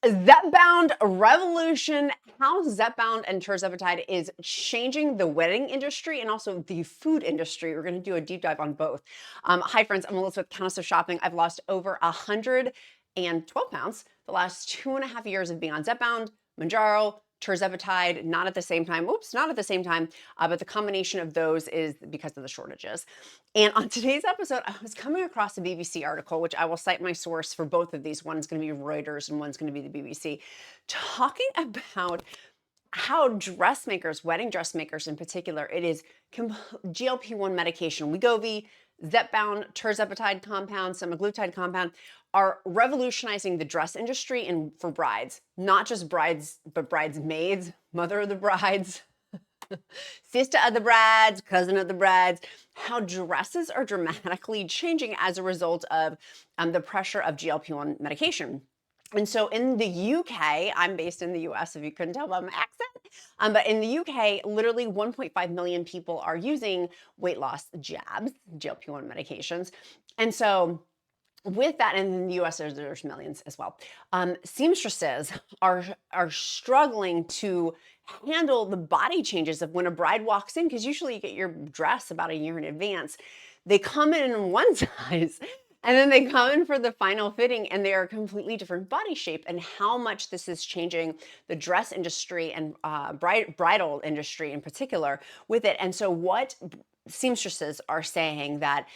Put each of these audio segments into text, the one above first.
Zepbound revolution, how Zepbound and Tirzepatide is changing the wedding industry and also the food industry. We're going to do a deep dive on both. Hi friends, I'm Elizabeth, Countess of Shopping. I've lost over 112 pounds the last 2.5 years of being on Zepbound, mounjaro, Tirzepatide, not at the same time. Oops, not at the same time, but the combination of those is because of the shortages. And on today's episode, I was coming across a BBC article, which I will cite my source for both of these. One's going to be Reuters and one's going to be the BBC, talking about how dressmakers, wedding dressmakers in particular, it is GLP-1 medication, Wegovy, Zepbound, Tirzepatide compound, semaglutide compound, are revolutionizing the dress industry and for brides, not just brides, but bridesmaids, mother of the brides, sister of the brides, cousin of the brides, how dresses are dramatically changing as a result of the pressure of GLP-1 medication. And so in the UK, I'm based in the US, if you couldn't tell by my accent, but in the UK, literally 1.5 million people are using weight loss jabs, GLP-1 medications. And so with that, and in the US, there's millions as well. Seamstresses are struggling to handle the body changes of when a bride walks in, because usually you get your dress about a year in advance. They come in one size, and then they come in for the final fitting, and they are a completely different body shape, and how much this is changing the dress industry and bridal industry in particular with it. And so what seamstresses are saying that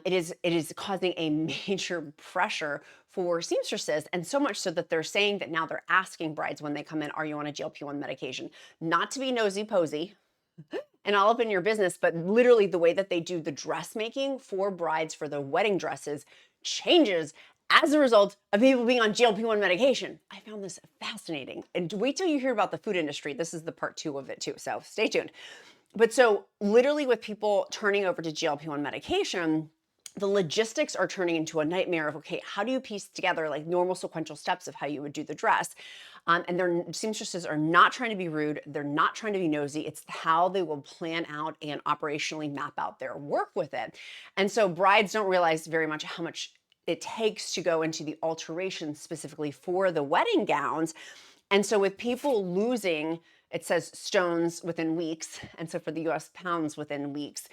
it is causing a major pressure for seamstresses, and so much so that they're saying that now they're asking brides when they come in, are you on a GLP-1 medication? Not to be nosy posy and all up in your business, but literally the way that they do the dressmaking for brides for the wedding dresses changes as a result of people being on GLP-1 medication. I found this fascinating. And wait till you hear about the food industry. This is the part 2 of it too, so stay tuned. But so literally with people turning over to GLP-1 medication, the logistics are turning into a nightmare of, okay, how do you piece together like normal sequential steps of how you would do the dress? And their seamstresses are not trying to be rude. They're not trying to be nosy. It's how they will plan out and operationally map out their work with it. And so brides don't realize very much how much it takes to go into the alterations specifically for the wedding gowns. And so with people losing, it says stones within weeks, and so for the US, pounds within weeks,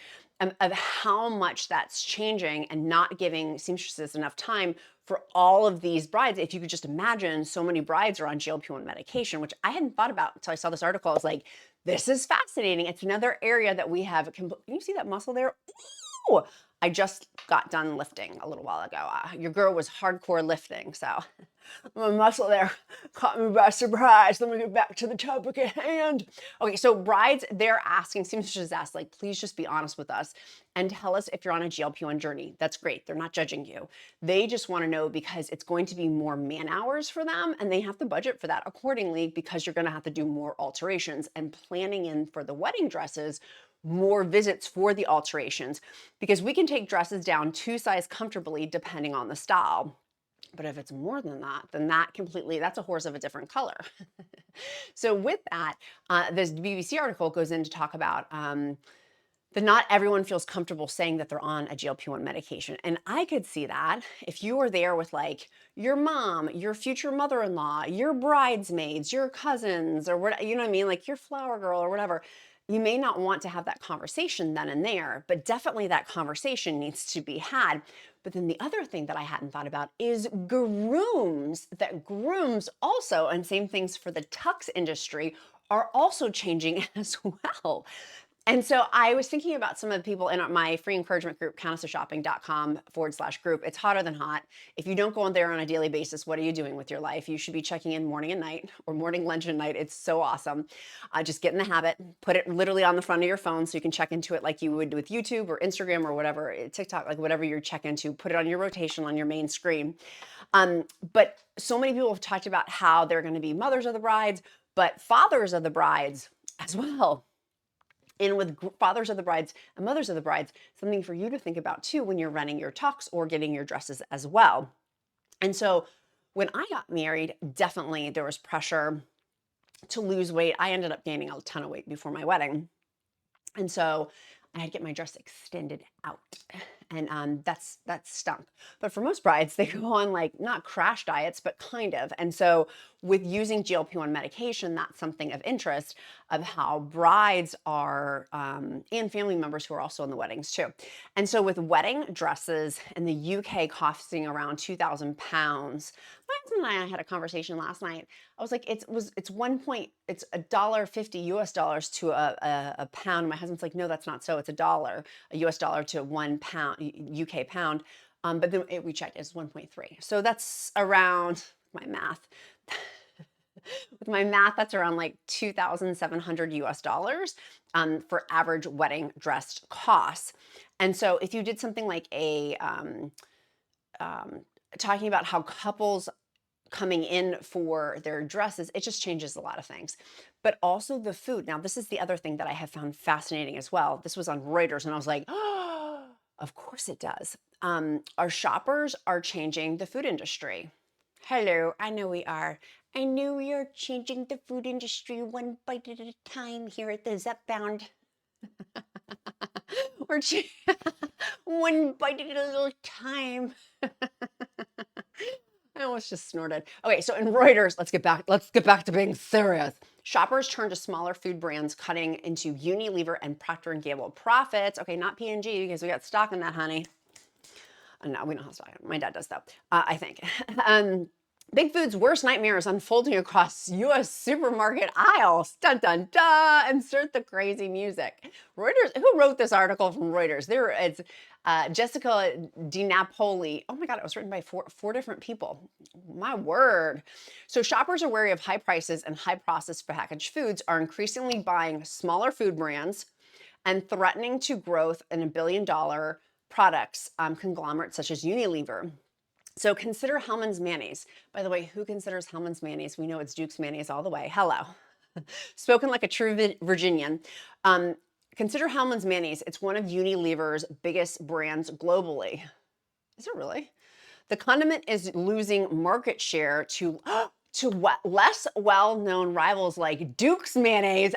of how much that's changing and not giving seamstresses enough time for all of these brides. If you could just imagine, so many brides are on GLP-1 medication, which I hadn't thought about until I saw this article. I was like, this is fascinating. It's another area that we have. Can you see that muscle there? Ooh, I just got done lifting a little while ago. Your girl was hardcore lifting, so my muscle there caught me by surprise. Let me get back to the topic at hand. Okay, so brides, they're asking, seamstresses ask, like, please just be honest with us and tell us if you're on a GLP-1 journey. That's great. They're not judging you. They just want to know because it's going to be more man hours for them, and they have to budget for that accordingly because you're going to have to do more alterations and planning in for the wedding dresses, more visits for the alterations, because we can take dresses down 2 sizes comfortably depending on the style. But if it's more than that, then that's a horse of a different color. So with that, this BBC article goes in to talk about that not everyone feels comfortable saying that they're on a GLP-1 medication. And I could see that if you were there with like your mom, your future mother-in-law, your bridesmaids, your cousins, or what, you know what I mean? Like your flower girl or whatever. You may not want to have that conversation then and there, but definitely that conversation needs to be had. But then the other thing that I hadn't thought about is grooms, that grooms also, and same things for the tux industry, are also changing as well. And so I was thinking about some of the people in my free encouragement group, countessofshopping.com/group. It's hotter than hot. If you don't go on there on a daily basis, what are you doing with your life? You should be checking in morning and night, or morning, lunch, and night. It's so awesome. Just get in the habit, put it literally on the front of your phone so you can check into it like you would with YouTube or Instagram or whatever, TikTok, like whatever you're check into, put it on your rotation on your main screen. But so many people have talked about how they're going to be mothers of the brides, but fathers of the brides as well. And with fathers of the brides and mothers of the brides, something for you to think about too when you're running your talks or getting your dresses as well. And so when I got married, definitely there was pressure to lose weight. I ended up gaining a ton of weight before my wedding. And so I had to get my dress extended out. And that's stunk. But for most brides, they go on like not crash diets, but kind of. And so with using GLP-1 medication, that's something of interest of how brides are and family members who are also in the weddings too. And so with wedding dresses in the UK costing around 2,000 pounds, my husband and I had a conversation last night. I was like, it's $1.50 US dollars to a pound. My husband's like, no, that's not so. It's a US dollar to 1 pound, UK pound. But then we checked, it's 1.3. So that's around my math. With my math, that's around like 2,700 US dollars for average wedding dress costs. And so if you did something like talking about how couples coming in for their dresses, it just changes a lot of things. But also the food. Now, this is the other thing that I have found fascinating as well. This was on Reuters, and I was like, oh, of course it does. Our shoppers are changing the food industry. Hello, I know we are. I know we are changing the food industry one bite at a time here at the ZepBound. We're one bite at a little time. I almost just snorted. Okay, so in Reuters, let's get back to being serious. Shoppers turn to smaller food brands, cutting into Unilever and Procter & Gamble profits. Okay, not P&G, because we got stock in that, honey. No, we don't have stock. My dad does, though, I think. Big Food's worst nightmares unfolding across U.S. supermarket aisles. Dun, dun, dun. Insert the crazy music. Reuters, who wrote this article from Reuters? It's Jessica DiNapoli. Oh my God, it was written by four different people. My word. So shoppers are wary of high prices and high processed packaged foods are increasingly buying smaller food brands and threatening to growth in $1 billion products conglomerates such as Unilever. So consider Hellmann's mayonnaise. By the way, who considers Hellmann's mayonnaise? We know it's Duke's mayonnaise all the way. Hello. Spoken like a true Virginian. Consider Hellmann's mayonnaise. It's one of Unilever's biggest brands globally. Is it really? The condiment is losing market share to less well-known rivals like Duke's mayonnaise.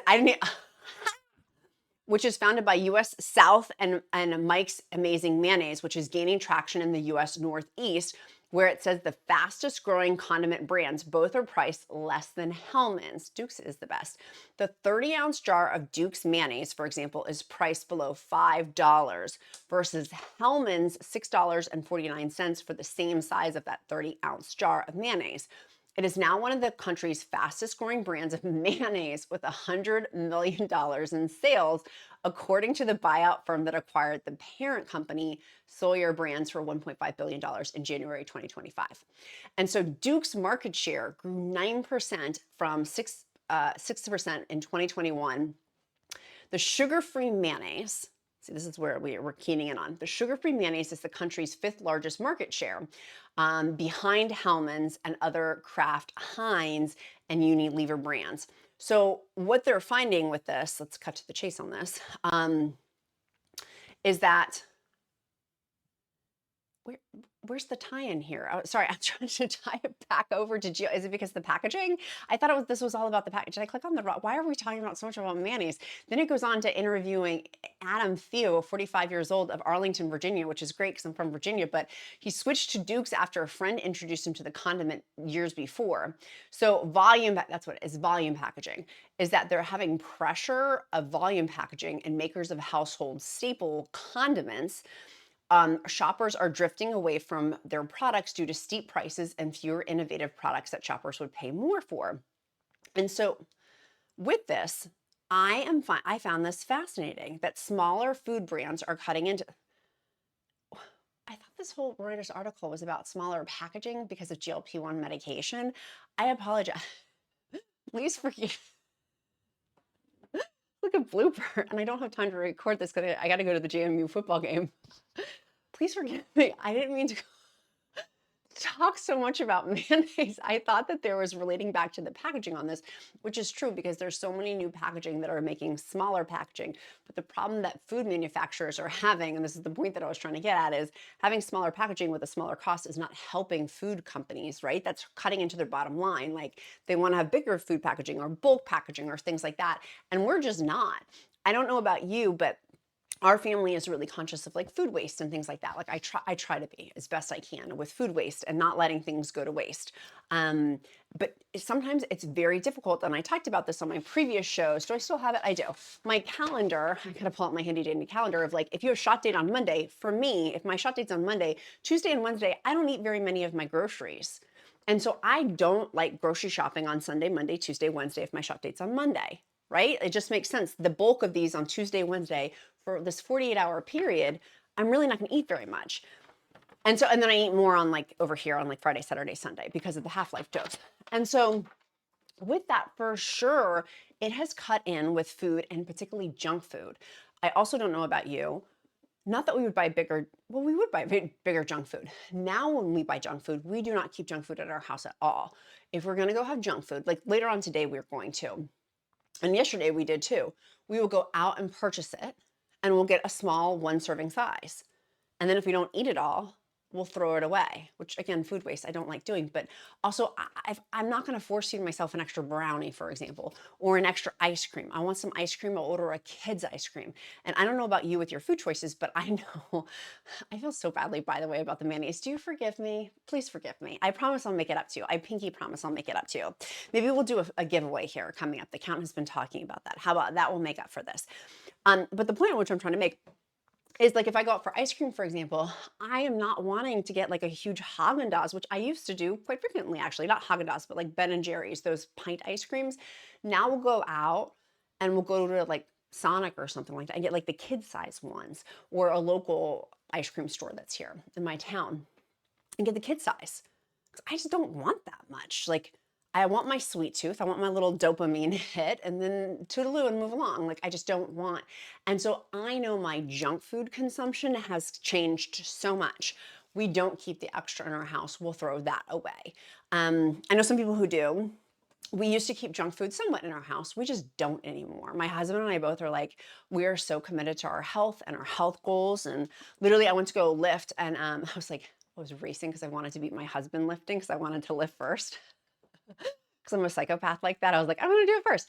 Which is founded by U.S. South and Mike's Amazing Mayonnaise, which is gaining traction in the U.S. Northeast, where it says the fastest growing condiment brands, both are priced less than Hellmann's. Duke's is the best. The 30-ounce jar of Duke's mayonnaise, for example, is priced below $5 versus Hellmann's $6.49 for the same size of that 30-ounce jar of mayonnaise. It is now one of the country's fastest growing brands of mayonnaise with $100 million in sales, according to the buyout firm that acquired the parent company, Sawyer Brands, for $1.5 billion in January 2025. And so Duke's market share grew 9% from 6% in 2021. The sugar-free mayonnaise, see, this is where we're keying in on. The sugar-free mayonnaise is the country's 5th largest market share, behind Hellmann's and other Kraft, Heinz, and Unilever brands. So what they're finding with this, let's cut to the chase on this, is that where's the tie-in here? Oh, sorry, I'm trying to tie it back over to Is it because of the packaging? I thought this was all about the package. Did I click on the wrong? Why are we talking about so much about mayonnaise? Then it goes on to interviewing Adam Theo, 45 years old, of Arlington, Virginia, which is great because I'm from Virginia, but he switched to Duke's after a friend introduced him to the condiment years before. So volume, that's what it is, volume packaging, is that they're having pressure of volume packaging and makers of household staple condiments. Shoppers are drifting away from their products due to steep prices and fewer innovative products that shoppers would pay more for. And so with this, I found this fascinating that smaller food brands are cutting into. I thought this whole Reuters article was about smaller packaging because of GLP-1 medication. I apologize. Please forgive. Look at blooper, and I don't have time to record this because I got to go to the JMU football game. Please forgive me. I didn't mean to talk so much about mayonnaise. I thought that there was relating back to the packaging on this, which is true because there's so many new packaging that are making smaller packaging. But the problem that food manufacturers are having, and this is the point that I was trying to get at, is having smaller packaging with a smaller cost is not helping food companies, right? That's cutting into their bottom line. Like they want to have bigger food packaging or bulk packaging or things like that. And we're just not. I don't know about you, but our family is really conscious of like food waste and things like that. Like I try to be as best I can with food waste and not letting things go to waste. But sometimes it's very difficult. And I talked about this on my previous shows. Do I still have it? I do. My calendar, I gotta pull out my handy dandy calendar of like, if you have a shot date on Monday, for me, if my shot date's on Monday, Tuesday and Wednesday, I don't eat very many of my groceries. And so I don't like grocery shopping on Sunday, Monday, Tuesday, Wednesday if my shot date's on Monday, right? It just makes sense. The bulk of these on Tuesday, Wednesday, for this 48-hour period, I'm really not gonna eat very much. And so, and then I eat more on like over here on like Friday, Saturday, Sunday because of the half-life dose. And so with that, for sure, it has cut in with food and particularly junk food. I also don't know about you. Not that we would buy bigger, well, we would buy bigger junk food. Now when we buy junk food, we do not keep junk food at our house at all. If we're gonna go have junk food, like later on today, we're going to, and yesterday we did too, we will go out and purchase it and we'll get a small 1 serving size. And then if we don't eat it all, we'll throw it away, which again, food waste I don't like doing. But also I'm not gonna force feed myself an extra brownie, for example, or an extra ice cream. I want some ice cream, I'll order a kid's ice cream. And I don't know about you with your food choices, but I know, I feel so badly, by the way, about the mayonnaise. Do you forgive me? Please forgive me. I promise I'll make it up to you. I pinky promise I'll make it up to you. Maybe we'll do a giveaway here coming up. The Count has been talking about that. How about that will make up for this? But the point at which I'm trying to make is like if I go out for ice cream, for example, I am not wanting to get like a huge Haagen-Dazs, which I used to do quite frequently actually, not Haagen-Dazs, but like Ben and Jerry's, those pint ice creams. Now we'll go out and we'll go to like Sonic or something like that and get like the kid size ones or a local ice cream store that's here in my town and get the kid size. 'Cause I just don't want that much. Like I want my sweet tooth. I want my little dopamine hit and then toodaloo and move along. Like I just don't want. And so I know my junk food consumption has changed so much. We don't keep the extra in our house. We'll throw that away. I know some people who do. We used to keep junk food somewhat in our house. We just don't anymore. My husband and I both are like, we are so committed to our health and our health goals. And literally I went to go lift and I was like, I was racing because I wanted to beat my husband lifting because I wanted to lift first. Because I'm a psychopath like that. I was like, I'm gonna do it first.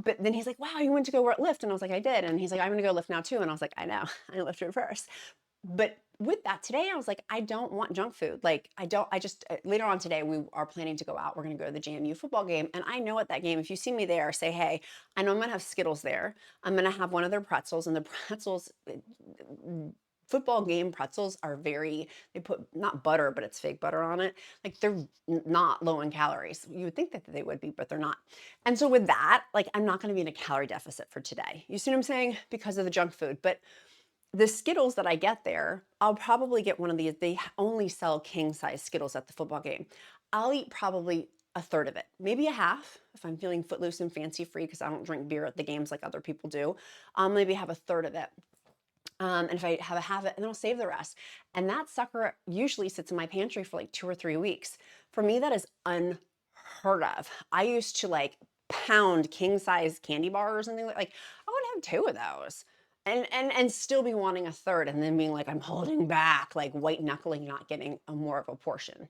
But then he's like, wow, you went to go lift. And I was like, I did. And he's like, I'm gonna go lift now too. And I was like, I know, I lifted first. But with that today, I was like, I don't want junk food. Like I just, later on today, we are planning to go out. We're gonna go to the JMU football game. And I know at that game, if you see me there, say, hey, I know I'm gonna have Skittles there. I'm gonna have one of their pretzels and the pretzels, football game pretzels are they put not butter, but it's fake butter on it. Like they're not low in calories. You would think that they would be, but they're not. And so with that, like I'm not going to be in a calorie deficit for today. You see what I'm saying? Because of the junk food. But the Skittles that I get there, I'll probably get one of these. They only sell king size Skittles at the football game. I'll eat probably a third of it, maybe a half if I'm feeling footloose and fancy free because I don't drink beer at the games like other people do. I'll maybe have a third of it. And if I have it, and then I'll save the rest. And that sucker usually sits in my pantry for like 2 or 3 weeks. For me, that is unheard of. I used to like pound king size candy bars and things like I would have 2 of those and still be wanting a third and then being like, I'm holding back, like white knuckling, not getting a more of a portion.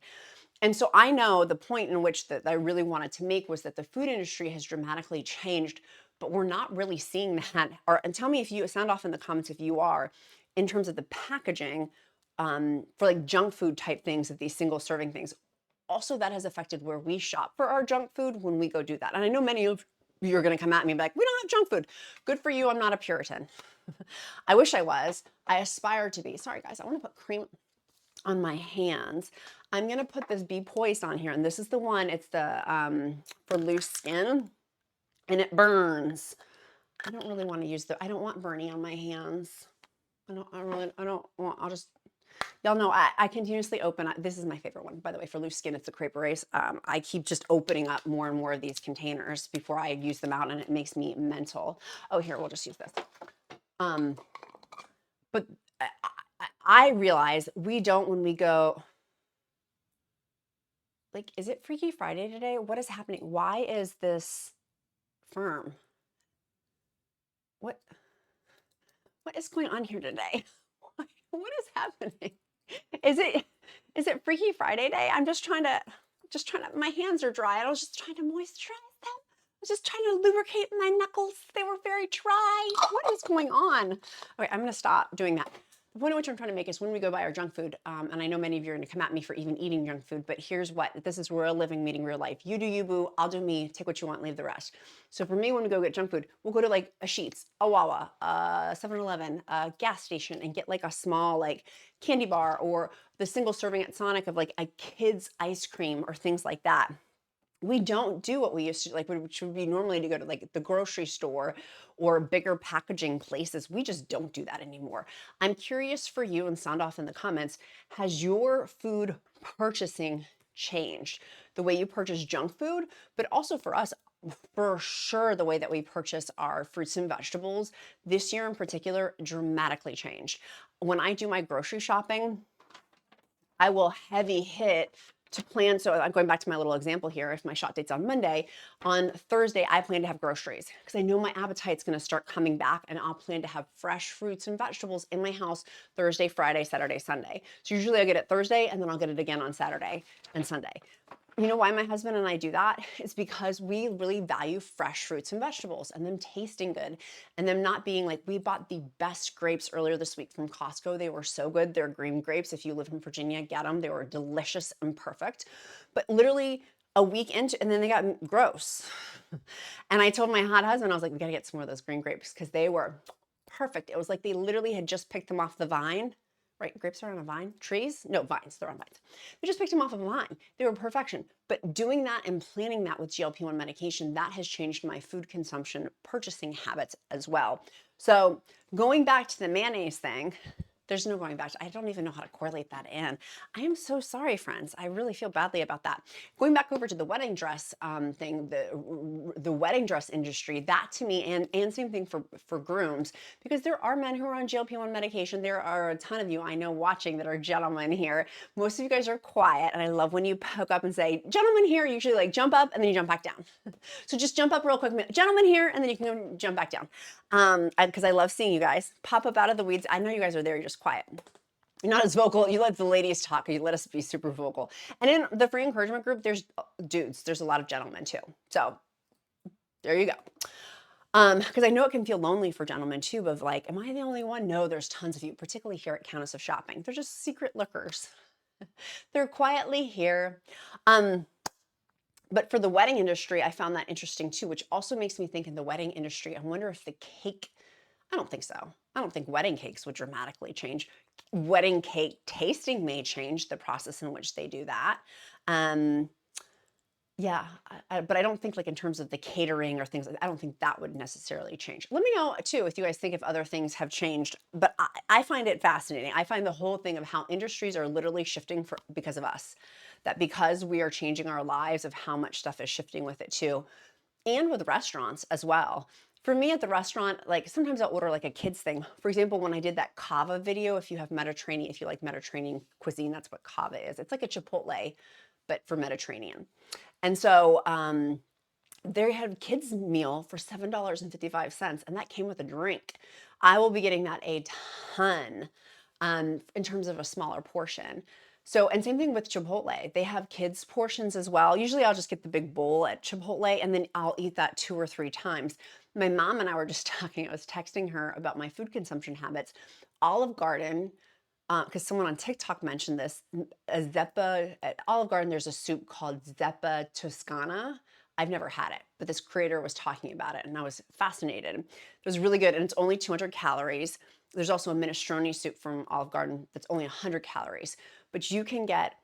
And so I know the point in which that I really wanted to make was that the food industry has dramatically changed, but we're not really seeing that. And tell me if you sound off in the comments if you are, in terms of the packaging for like junk food type things, of these single serving things. Also, that has affected where we shop for our junk food when we go do that. And I know many of you are going to come at me and be like, we don't have junk food. Good for you. I'm not a Puritan. I wish I was. I aspire to be. Sorry, guys. I want to put cream on my hands. I'm gonna put this Be Poised on here, and this is the one, it's the for loose skin, and it burns. I don't really want to use I don't want Bernie on my hands. I don't want, I'll just, y'all know I continuously open, this is my favorite one, by the way, for loose skin, it's the Crepe Erase. I keep just opening up more and more of these containers before I use them out, and it makes me mental. Oh, here, we'll just use this. But I realize we don't when we go, like, is it Freaky Friday today? What is happening? Why is this firm? What is going on here today? What is happening? Is it Freaky Friday day? I'm just trying to, my hands are dry. I was just trying to moisturize them. was just trying to lubricate my knuckles. They were very dry. What is going on? Okay, I'm gonna stop doing that. The point at which I'm trying to make is when we go buy our junk food, and I know many of you are gonna come at me for even eating junk food, but here's what, this is real living, meeting real life. You do you, boo, I'll do me, take what you want, leave the rest. So for me, when we go get junk food, we'll go to like a Sheetz, a Wawa, a 7-Eleven, a gas station, and get like a small like candy bar or the single serving at Sonic of like a kid's ice cream or things like that. We don't do what we used to, like, which would be normally to go to like the grocery store or bigger packaging places. We just don't do that anymore. I'm curious for you, and sound off in the comments, has your food purchasing changed? The way you purchase junk food, but also for us, for sure, the way that we purchase our fruits and vegetables this year in particular dramatically changed. When I do my grocery shopping, I will heavy hit to plan. So I'm going back to my little example here. If my shot date's on Monday, on Thursday, I plan to have groceries because I know my appetite's going to start coming back, and I'll plan to have fresh fruits and vegetables in my house Thursday, Friday, Saturday, Sunday. So usually I get it Thursday, and then I'll get it again on Saturday and Sunday. You know why my husband and I do that? It's because we really value fresh fruits and vegetables and them tasting good and them not being like, we bought the best grapes earlier this week from Costco. They were so good. They're green grapes. If you live in Virginia, get them. They were delicious and perfect. But literally a week into, and then they got gross. And I told my hot husband, I was like, we got to get some more of those green grapes because they were perfect. It was like they literally had just picked them off the vine. Right, grapes are on a vine. Trees? No, vines, they're on vines. They just picked them off of a vine. They were perfection. But doing that and planning that with GLP-1 medication, that has changed my food consumption, purchasing habits as well. So going back to the mayonnaise thing, there's no going back. I don't even know how to correlate that in. I am so sorry, friends. I really feel badly about that. Going back over to the wedding dress thing, the wedding dress industry, that to me, and same thing for grooms, because there are men who are on GLP-1 medication. There are a ton of you I know watching that are gentlemen here. Most of you guys are quiet, and I love when you poke up and say, gentlemen here, usually like jump up and then you jump back down. So just jump up real quick, gentlemen here, and then you can go jump back down. Because I love seeing you guys pop up out of the weeds. I know you guys are there, you're just quiet. You're not as vocal. You let the ladies talk, or you let us be super vocal. And in the free encouragement group, there's dudes. There's a lot of gentlemen too. So there you go. Because I know it can feel lonely for gentlemen too, of like, am I the only one? No, there's tons of you, particularly here at Countess of Shopping. They're just secret lookers. They're quietly here. But for the wedding industry, I found that interesting too, which also makes me think in the wedding industry, I wonder if the cake, I don't think so. I don't think wedding cakes would dramatically change. Wedding cake tasting may change, the process in which they do that. Yeah, but I don't think like in terms of the catering or things, I don't think that would necessarily change. Let me know too if you guys think if other things have changed, but I find it fascinating. I find the whole thing of how industries are literally shifting because of us, that because we are changing our lives of how much stuff is shifting with it too, and with restaurants as well. For me at the restaurant, like sometimes I'll order like a kid's thing. For example, when I did that kava video, if you have Mediterranean, if you like Mediterranean cuisine, that's what kava is. It's like a Chipotle, but for Mediterranean. And so they had kids meal for $7.55, and that came with a drink. I will be getting that a ton in terms of a smaller portion. So, and same thing with Chipotle. They have kids portions as well. Usually I'll just get the big bowl at Chipotle, and then I'll eat that 2 or 3 times. My mom and I were just talking, I was texting her about my food consumption habits. Olive Garden, because someone on TikTok mentioned this, at Olive Garden, there's a soup called Zeppa Toscana. I've never had it, but this creator was talking about it and I was fascinated. It was really good, and it's only 200 calories. There's also a minestrone soup from Olive Garden that's only 100 calories, but you can get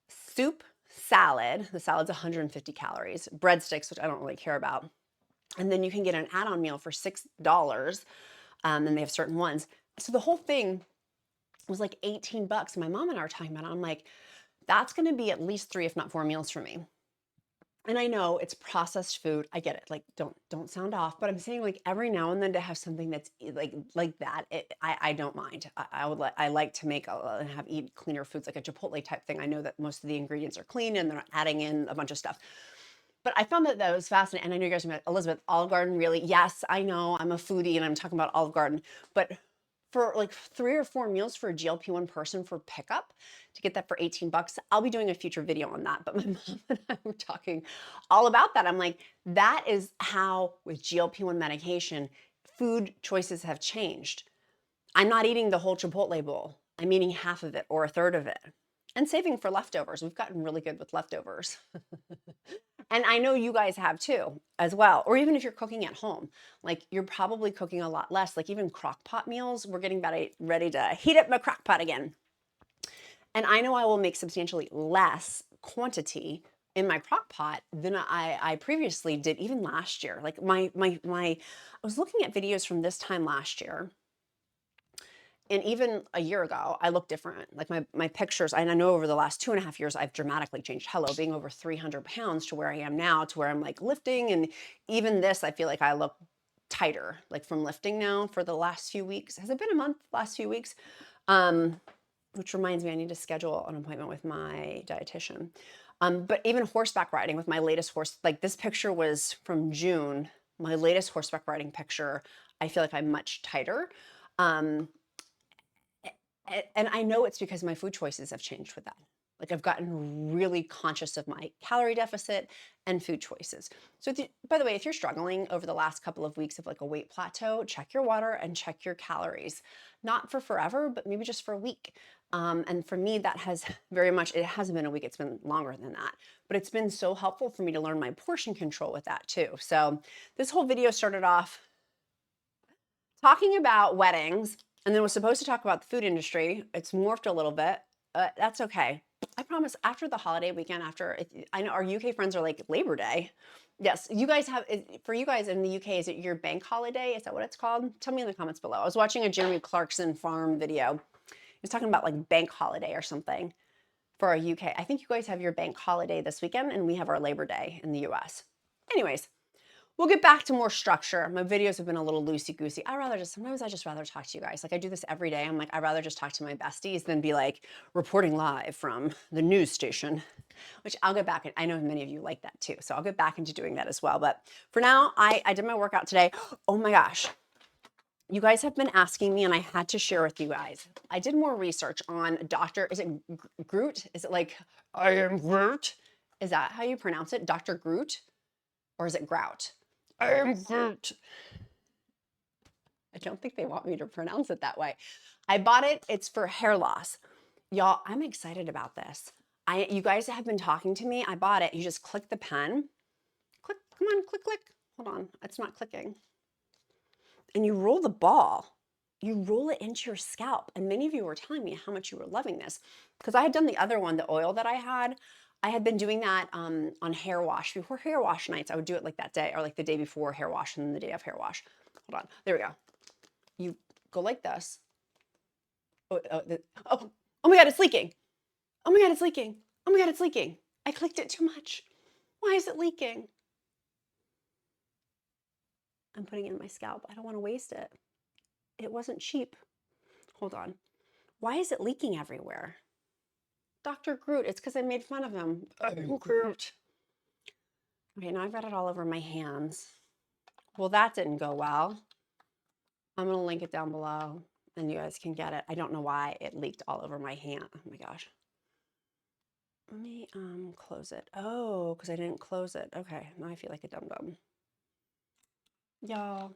soup, salad, the salad's 150 calories, breadsticks, which I don't really care about, and then you can get an add-on meal for $6, and they have certain ones. So the whole thing was like 18 bucks. My mom and I were talking about it. I'm like, that's going to be at least 3, if not 4 meals for me. And I know it's processed food. I get it. Like, don't sound off, but I'm saying like every now and then to have something that's like that, I don't mind. I like to make and eat cleaner foods, like a Chipotle type thing. I know that most of the ingredients are clean and they're not adding in a bunch of stuff. But I found that was fascinating. And I know you guys are about Elizabeth, Olive Garden, really? Yes, I know I'm a foodie and I'm talking about Olive Garden, but for like 3 or 4 meals for a GLP-1 person for pickup to get that for 18 bucks. I'll be doing a future video on that, but my mom and I were talking all about that. I'm like, that is how with GLP-1 medication, food choices have changed. I'm not eating the whole Chipotle bowl. I'm eating half of it or a third of it and saving for leftovers. We've gotten really good with leftovers. And I know you guys have too, as well. Or even if you're cooking at home, like you're probably cooking a lot less, like even crock pot meals. We're getting ready to heat up my crock pot again. And I know I will make substantially less quantity in my crock pot than I previously did even last year. Like I was looking at videos from this time last year. And even a year ago, I look different. Like my pictures, and I know over the last 2.5 years, I've dramatically changed. Hello, being over 300 pounds to where I am now, to where I'm like lifting. And even this, I feel like I look tighter, like from lifting now for the last few weeks. Has it been a month, last few weeks? Which reminds me, I need to schedule an appointment with my dietitian. But even horseback riding with my latest horse, like this picture was from June, my latest horseback riding picture, I feel like I'm much tighter. And I know it's because my food choices have changed with that. Like I've gotten really conscious of my calorie deficit and food choices. So by the way, if you're struggling over the last couple of weeks of like a weight plateau, check your water and check your calories. Not for forever, but maybe just for a week. And for me, that has very much, it hasn't been a week, it's been longer than that. But it's been so helpful for me to learn my portion control with that too. So this whole video started off talking about weddings, and then was supposed to talk about the food industry. It's morphed a little bit. That's okay. I promise after the holiday weekend, I know our UK friends are like Labor Day. Yes, you guys have, for you guys in the UK, is it your bank holiday? Is that what it's called? Tell me in the comments below. I was watching a Jeremy Clarkson farm video. He was talking about like bank holiday or something for our UK. I think you guys have your bank holiday this weekend and we have our Labor Day in the US. Anyways, we'll get back to more structure. My videos have been a little loosey-goosey. Sometimes I just rather talk to you guys. Like I do this every day. I'm like, I'd rather just talk to my besties than be like reporting live from the news station, which I'll get back. I know many of you like that too. So I'll get back into doing that as well. But for now, I did my workout today. Oh my gosh. You guys have been asking me and I had to share with you guys. I did more research on is it Groot? Is it like, I am Groot? Is that how you pronounce it? Dr. Groot? Or is it Grout? I am Groot. I don't think they want me to pronounce it that way. I bought it. It's for hair loss. Y'all, I'm excited about this. You guys have been talking to me. I bought it. You just click the pen. Click, come on, click, click. Hold on, it's not clicking. And you roll the ball. You roll it into your scalp. And many of you were telling me how much you were loving this. Because I had done the other one, the oil that I had been doing that on hair wash. Before hair wash nights, I would do it like that day or like the day before hair wash and then the day of hair wash. Hold on. There we go. You go like this. Oh my God, it's leaking. Oh my God, it's leaking. Oh my God, it's leaking. I clicked it too much. Why is it leaking? I'm putting it in my scalp. I don't want to waste it. It wasn't cheap. Hold on. Why is it leaking everywhere? Dr. Groot, it's because I made fun of him. I'm Groot. Okay, now I've got it all over my hands. Well, that didn't go well. I'm going to link it down below and you guys can get it. I don't know why it leaked all over my hand. Oh my gosh. Let me close it. Oh, because I didn't close it. Okay, now I feel like a dum-dum. Y'all,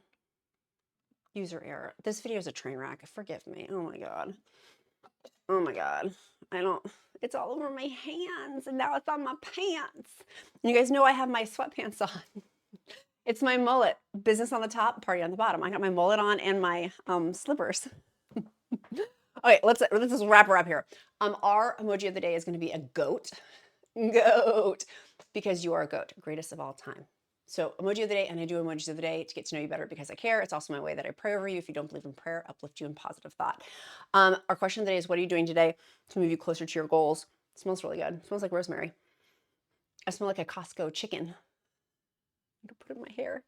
user error. This video is a train wreck. Forgive me. Oh my God. Oh my God. It's all over my hands and now it's on my pants. And you guys know I have my sweatpants on. It's my mullet. Business on the top, party on the bottom. I got my mullet on and my slippers. Okay, let's just wrap her up here. Our emoji of the day is going to be a goat. Goat. Because you are a goat. Greatest of all time. So emoji of the day, and I do emojis of the day to get to know you better because I care. It's also my way that I pray over you. If you don't believe in prayer, uplift you in positive thought. Our question of the day is, what are you doing today to move you closer to your goals? It smells really good. It smells like rosemary. I smell like a Costco chicken. I'm gonna put it in my hair.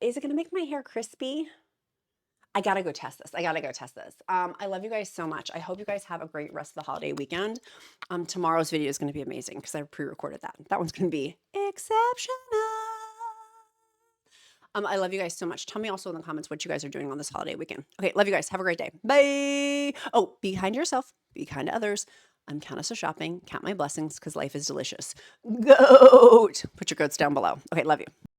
Is it gonna make my hair crispy? I gotta go test this. I love you guys so much. I hope you guys have a great rest of the holiday weekend. Tomorrow's video is gonna be amazing because I pre-recorded that. That one's gonna be exceptional. I love you guys so much. Tell me also in the comments what you guys are doing on this holiday weekend. Okay, love you guys. Have a great day. Bye. Oh, be kind to yourself. Be kind to others. I'm Countess of Shopping. Count my blessings because life is delicious. Goat. Put your goats down below. Okay, love you.